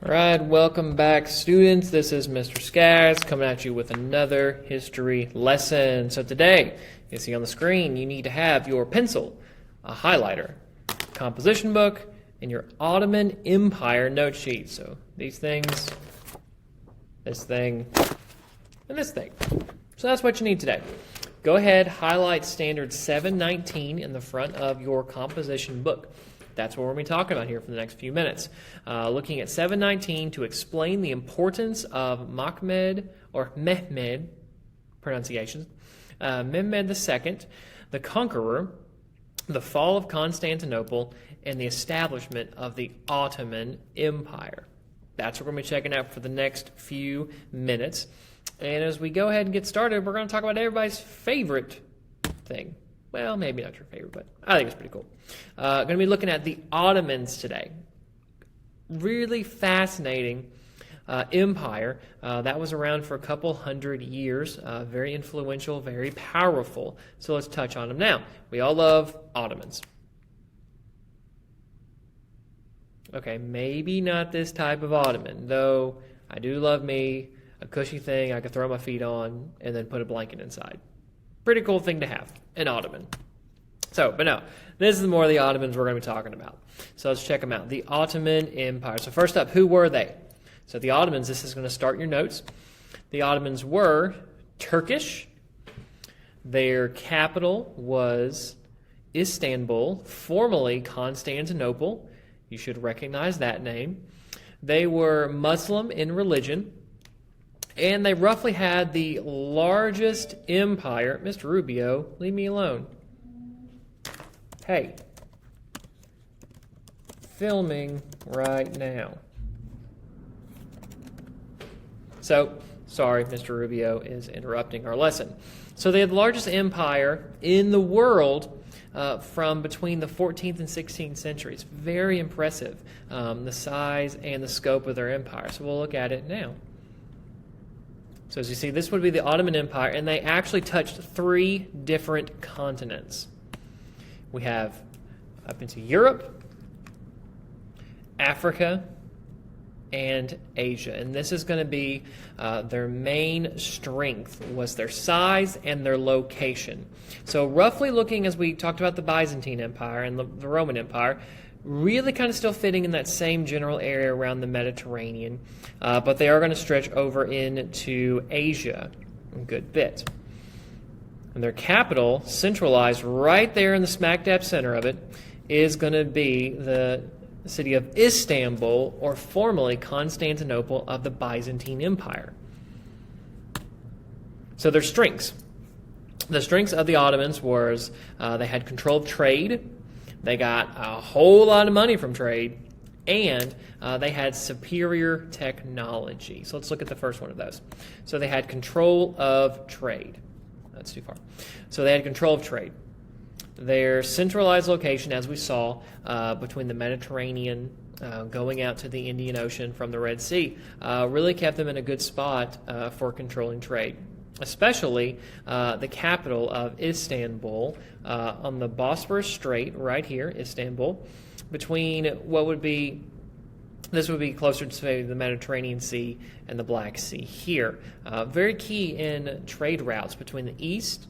All right, welcome back, students. This is Mr. Skaz coming at you with another history lesson. So today, you see on the screen, you need to have your pencil, a highlighter, composition book, and your Ottoman Empire note sheet. So these things, this thing, and this thing. So that's what you need today. Go ahead, highlight standard 719 in the front of your composition book. That's what we're going to be talking about here for the next few minutes. Looking at 719 to explain the importance of Mehmed pronunciations, Mehmed II the Conqueror, the fall of Constantinople, and the establishment of the Ottoman Empire. That's what we're going to be checking out for the next few minutes. And as we go ahead and get started, we're going to talk about everybody's favorite thing. Well, maybe not your favorite, but I think it's pretty cool. Going to be looking at the Ottomans today. Really fascinating empire that was around for a couple hundred years. Very influential, very powerful. So let's touch on them now. We all love Ottomans. Okay, maybe not this type of Ottoman, though I do love me a cushy thing I could throw my feet on and then put a blanket inside. Pretty cool thing to have, an Ottoman. But no, this is more of the Ottomans we're going to be talking about. So let's check them out. The Ottoman Empire. So first up, who were they? So the Ottomans, this is going to start your notes. The Ottomans were Turkish. Their capital was Istanbul, formerly Constantinople. You should recognize that name. They were Muslim in religion. And they roughly had the largest empire. Mr. Rubio, leave me alone. Hey. Filming right now. So, sorry, Mr. Rubio is interrupting our lesson. So they had the largest empire in the world from between the 14th and 16th centuries. Very impressive, the size and the scope of their empire. So we'll look at it now. So as you see, this would be the Ottoman Empire, and they actually touched 3 different continents. We have up into Europe, Africa, and Asia. And this is going to be their main strength, was their size and their location. So roughly looking, as we talked about the Byzantine Empire and the Roman Empire, really kind of still fitting in that same general area around the Mediterranean, but they are going to stretch over into Asia a good bit. And their capital, centralized right there in the smack dab center of it, is going to be the city of Istanbul, or formerly Constantinople of the Byzantine Empire. So their strengths. The strengths of the Ottomans was they had control of trade. They got a whole lot of money from trade, and they had superior technology. So let's look at the first one of those. So they had control of trade. That's too far. So they had control of trade. Their centralized location, as we saw, between the Mediterranean going out to the Indian Ocean from the Red Sea, really kept them in a good spot for controlling trade. Especially the capital of Istanbul on the Bosphorus Strait right here, Istanbul, between what would be, this would be closer to the Mediterranean Sea and the Black Sea here. Very key in trade routes between the east,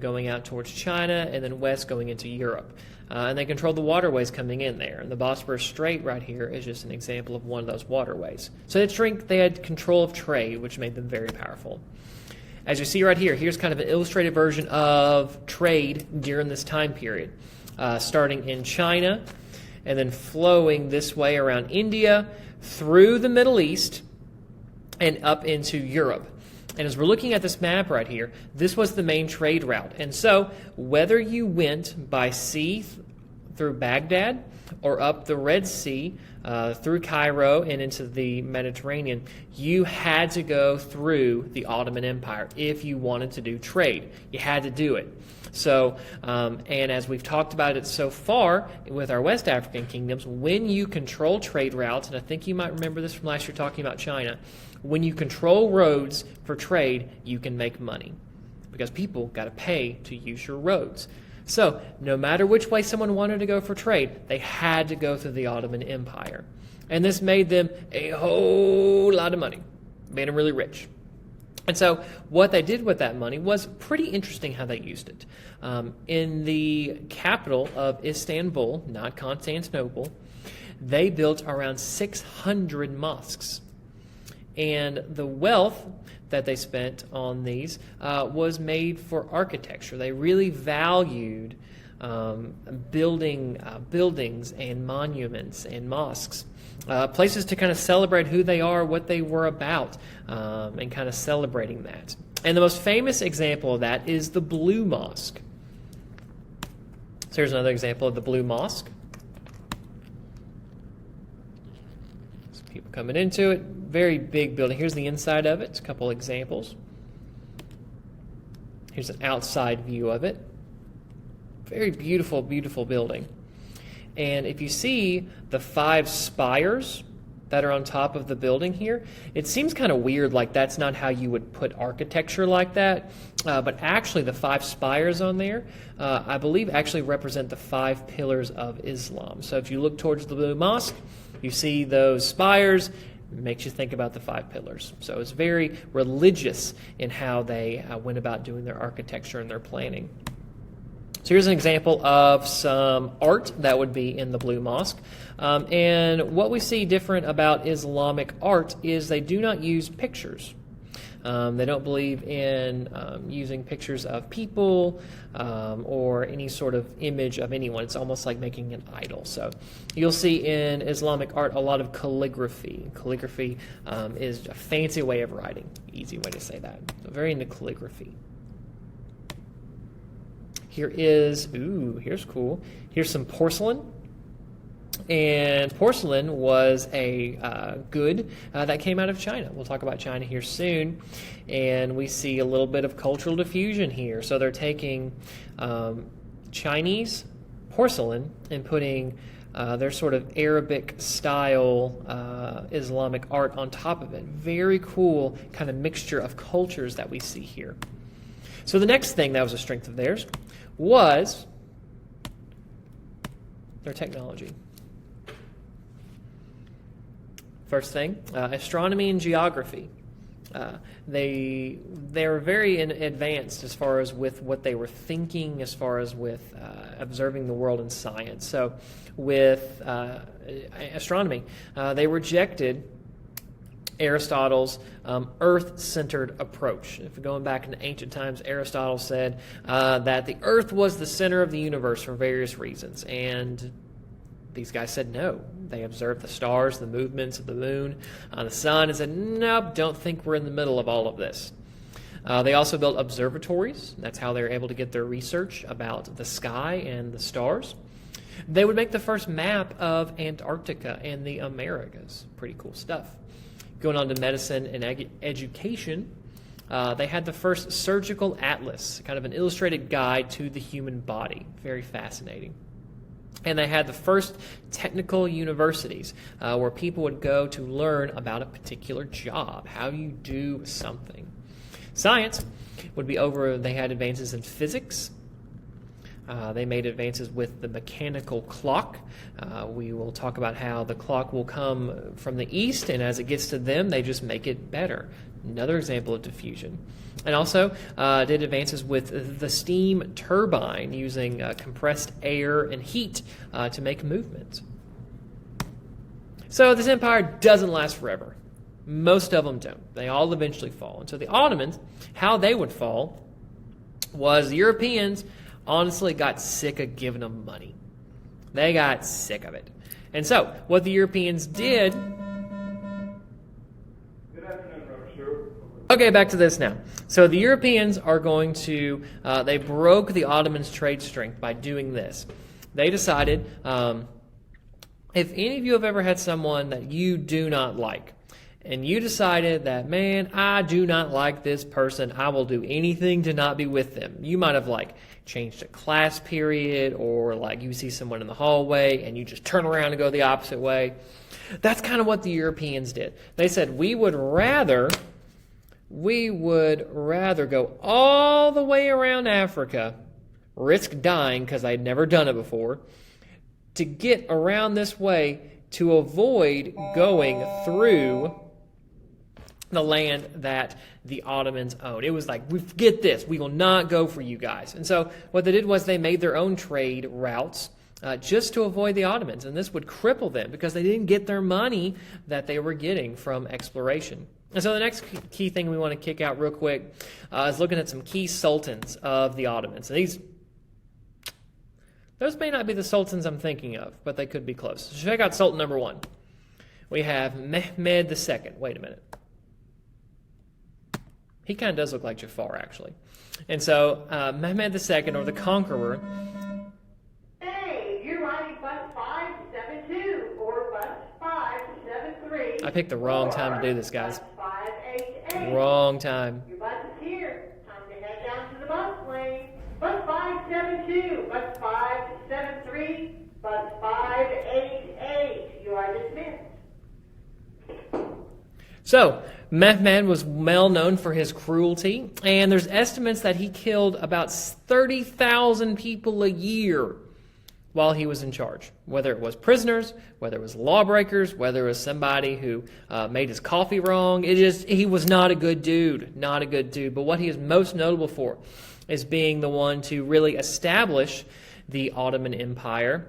going out towards China, and then west going into Europe. And they controlled the waterways coming in there. And the Bosphorus Strait right here is just an example of one of those waterways. So they had control of trade, which made them very powerful. As you see right here, here's kind of an illustrated version of trade during this time period, starting in China and then flowing this way around India, through the Middle East, and up into Europe. And as we're looking at this map right here, this was the main trade route. And so whether you went by sea through Baghdad or up the Red Sea through Cairo and into the Mediterranean, you had to go through the Ottoman Empire if you wanted to do trade. You had to do it. So, and as we've talked about it so far with our West African kingdoms, when you control trade routes, and I think you might remember this from last year talking about China, when you control roads for trade, you can make money because people got to pay to use your roads. So no matter which way someone wanted to go for trade, they had to go through the Ottoman Empire. And this made them a whole lot of money, made them really rich. And so what they did with that money was pretty interesting how they used it. In the capital of Istanbul, not Constantinople, they built around 600 mosques. And the wealth that they spent on these was made for architecture. They really valued buildings and monuments and mosques. Places to kind of celebrate who they are, what they were about, and kind of celebrating that. And the most famous example of that is the Blue Mosque. So here's another example of the Blue Mosque. Some people coming into it. Very big building. Here's the inside of it. It's a couple examples. Here's an outside view of it. Very beautiful, beautiful building. And if you see the 5 spires that are on top of the building here, it seems kind of weird, like that's not how you would put architecture like that. But actually the 5 spires on there, I believe actually represent the 5 pillars of Islam. So if you look towards the Blue Mosque, you see those spires, it makes you think about the 5 pillars. So it's very religious in how they went about doing their architecture and their planning. So here's an example of some art that would be in the Blue Mosque. And what we see different about Islamic art is they do not use pictures. They don't believe in using pictures of people or any sort of image of anyone. It's almost like making an idol. So you'll see in Islamic art a lot of calligraphy. Calligraphy is a fancy way of writing. Easy way to say that. So very into calligraphy. Here's cool. Here's some porcelain. And porcelain was a good that came out of China. We'll talk about China here soon. And we see a little bit of cultural diffusion here. So they're taking Chinese porcelain and putting their sort of Arabic style Islamic art on top of it. Very cool kind of mixture of cultures that we see here. So the next thing that was a strength of theirs was their technology. First thing, astronomy and geography. They were very advanced as far as with what they were thinking, as far as with observing the world in science. So with astronomy, they rejected Aristotle's earth-centered approach. If we're going back into ancient times, Aristotle said that the earth was the center of the universe for various reasons. And these guys said no. They observed the stars, the movements of the moon, the sun, and said, nope, don't think we're in the middle of all of this. They also built observatories. That's how they were able to get their research about the sky and the stars. They would make the first map of Antarctica and the Americas. Pretty cool stuff. Going on to medicine and education, they had the first surgical atlas, kind of an illustrated guide to the human body. Very fascinating. And they had the first technical universities where people would go to learn about a particular job, how you do something. Science would be over, they had advances in physics. They made advances with the mechanical clock. We will talk about how the clock will come from the east, and as it gets to them, they just make it better. Another example of diffusion. And also did advances with the steam turbine using compressed air and heat to make movement. So this empire doesn't last forever. Most of them don't. They all eventually fall. And so the Ottomans, how they would fall was the Europeans honestly got sick of giving them money. They got sick of it. And so what the Europeans did... Okay, back to this now. So the Europeans are going to, they broke the Ottomans' trade strength by doing this. They decided, if any of you have ever had someone that you do not like, and you decided that, man, I do not like this person, I will do anything to not be with them. You might have changed a class period, or you see someone in the hallway and you just turn around and go the opposite way. That's kind of what the Europeans did. They said, we would rather go all the way around Africa, risk dying because I'd never done it before, to get around this way to avoid going through the land that the Ottomans owned. It was like, we get this, we will not go for you guys. And so what they did was they made their own trade routes just to avoid the Ottomans. And this would cripple them because they didn't get their money that they were getting from exploration. And so the next key thing we want to kick out real quick is looking at some key sultans of the Ottomans. And those may not be the sultans I'm thinking of, but they could be close. So check out Sultan number 1. We have Mehmed II. Wait a minute. He kind of does look like Jafar, actually. And so Mehmed II, or the Conqueror. Hey, you're riding bus 572 or bus 573. I picked the wrong time to do this, guys. Bus 588. Wrong time. Your bus is here. Time to head down to the bus lane. Bus 572, bus 573, bus 588. You are dismissed. So, Mehmed was well known for his cruelty, and there's estimates that he killed about 30,000 people a year while he was in charge. Whether it was prisoners, whether it was lawbreakers, whether it was somebody who made his coffee wrong, he was not a good dude, not a good dude. But what he is most notable for is being the one to really establish the Ottoman Empire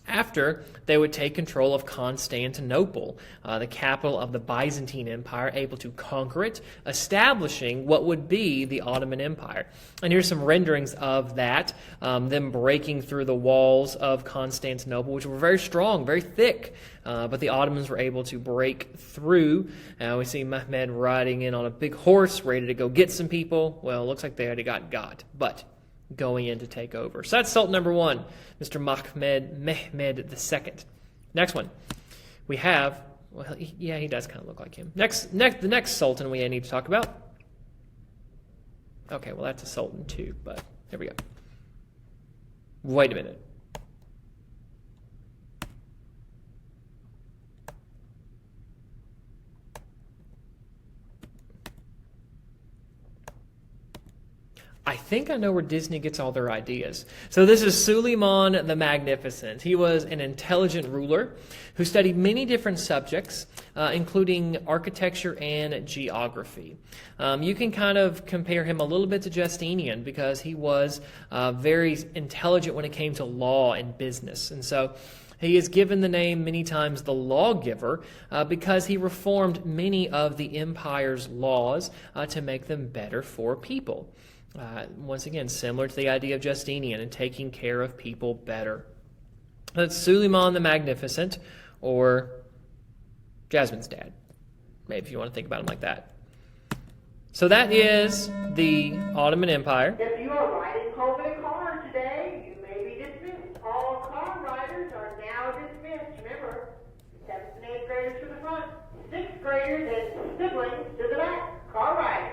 after they would take control of Constantinople, the capital of the Byzantine Empire, able to conquer it, establishing what would be the Ottoman Empire. And here's some renderings of that, them breaking through the walls of Constantinople, which were very strong, very thick, but the Ottomans were able to break through. We see Mehmed riding in on a big horse, ready to go get some people. Well, it looks like they already got, but going in to take over. So that's Sultan number 1, Mr. Mehmed II. Next one, we have, well, yeah, he does kind of look like him. The next Sultan we need to talk about. Okay, well, that's a Sultan too, but here we go. Wait a minute. I think I know where Disney gets all their ideas. So this is Suleiman the Magnificent. He was an intelligent ruler who studied many different subjects, including architecture and geography. You can kind of compare him a little bit to Justinian because he was very intelligent when it came to law and business. And so he is given the name many times the lawgiver because he reformed many of the empire's laws to make them better for people. Once again, similar to the idea of Justinian and taking care of people better. That's Suleiman the Magnificent, or Jasmine's dad, maybe if you want to think about him like that. So that is the Ottoman Empire. If you are riding home in a car today, you may be dismissed. All car riders are now dismissed. Remember, 7th and 8th graders to the front, 6th graders and siblings to the back. Car riders.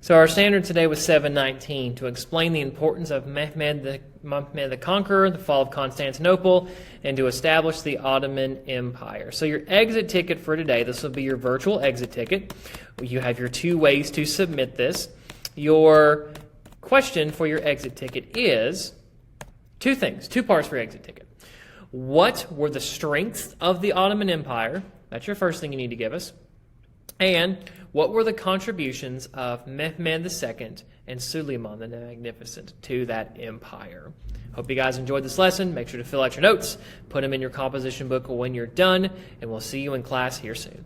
So our standard today was 719 to explain the importance of Mehmed the Conqueror, the fall of Constantinople, and to establish the Ottoman Empire. So your exit ticket for today, this will be your virtual exit ticket. You have your 2 ways to submit this. Your question for your exit ticket is 2 things, 2 parts for your exit ticket. What were the strengths of the Ottoman Empire? That's your first thing you need to give us. And what were the contributions of Mehmed II and Suleiman the Magnificent to that empire? Hope you guys enjoyed this lesson. Make sure to fill out your notes, put them in your composition book when you're done, and we'll see you in class here soon.